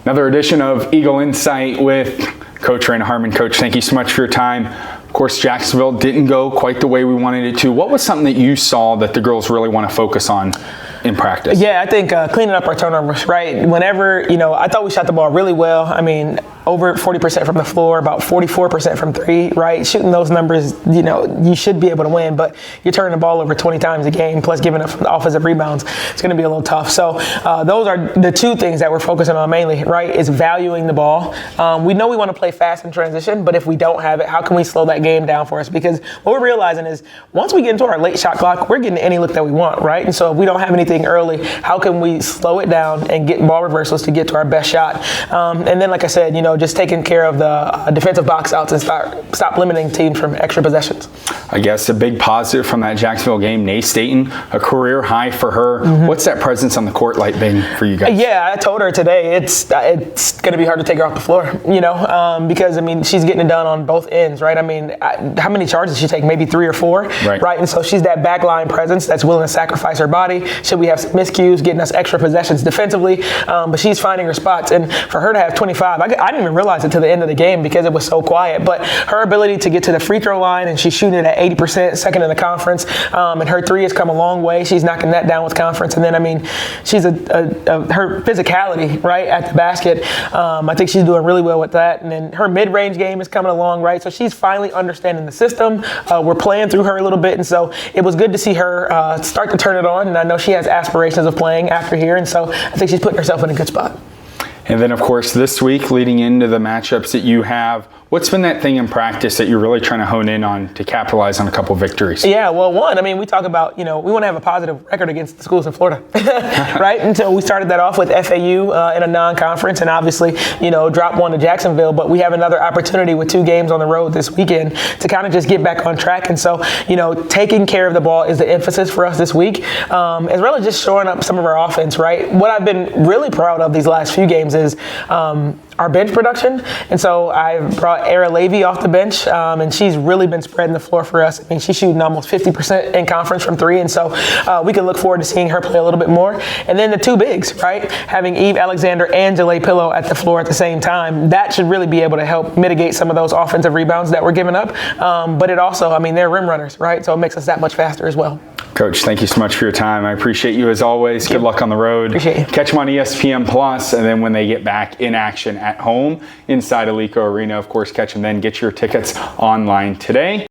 Another edition of Eagle Insight with Coach Raina Harmon. Coach, thank you so much for your time. Of course, Jacksonville didn't go quite the way we wanted it to. What was something that you saw that the girls really want to focus on in practice? Yeah, I think cleaning up our turnovers, right? Whenever, I thought we shot the ball really well. I mean, over 40% from the floor, about 44% from three, right? Shooting those numbers, you should be able to win, but you're turning the ball over 20 times a game, plus giving up offensive rebounds. It's going to be a little tough. So those are the two things that we're focusing on mainly, right? Is valuing the ball. We know we want to play fast in transition, but if we don't have it, how can we slow that game down for us? Because what we're realizing is once we get into our late shot clock, we're getting any look that we want, right? And so if we don't have anything early, how can we slow it down and get ball reversals to get to our best shot? And then, like I said, just taking care of the defensive box outs and stop limiting teams from extra possessions. I guess a big positive from that Jacksonville game, Nay Staten, a career high for her. Mm-hmm. What's that presence on the court like been for you guys? Yeah, I told her today it's going to be hard to take her off the floor, because, she's getting it done on both ends, right? How many charges did she take? Maybe 3 or 4, right? And so she's that backline presence that's willing to sacrifice her body. Should we have some miscues, getting us extra possessions defensively? But she's finding her spots. And for her to have 25, I didn't even realize it to the end of the game because it was so quiet. But her ability to get to the free throw line, and she's shooting it at 80%, second in the conference. And her three has come a long way. She's knocking that down with confidence. And then, she's her physicality, right, at the basket. I think she's doing really well with that. And then her mid-range game is coming along, right? So she's finally understanding the system. We're playing through her a little bit. And so it was good to see her start to turn it on. And I know she has aspirations of playing after here. And so I think she's putting herself in a good spot. And then, of course, this week, leading into the matchups that you have, what's been that thing in practice that you're really trying to hone in on to capitalize on a couple victories? Yeah, well, we talk about, we want to have a positive record against the schools in Florida, right? And so we started that off with FAU in a non-conference and obviously, dropped one to Jacksonville. But we have another opportunity with 2 games on the road this weekend to kind of just get back on track. And so, taking care of the ball is the emphasis for us this week, as well as just showing up some of our offense, right? What I've been really proud of these last few games is our bench production. And so I brought Era Levy off the bench, and she's really been spreading the floor for us. She's shooting almost 50% in conference from 3, and so we can look forward to seeing her play a little bit more. And then the 2 bigs, right? Having Eve Alexander and Jalea Pillow at the floor at the same time, that should really be able to help mitigate some of those offensive rebounds that we're giving up. But it also, they're rim runners, right? So it makes us that much faster as well. Coach, thank you so much for your time. I appreciate you as always. Good luck on the road. Appreciate you. Catch them on ESPN Plus, and then when they get back in action at home inside Alico Arena, of course, catch them then. Get your tickets online today.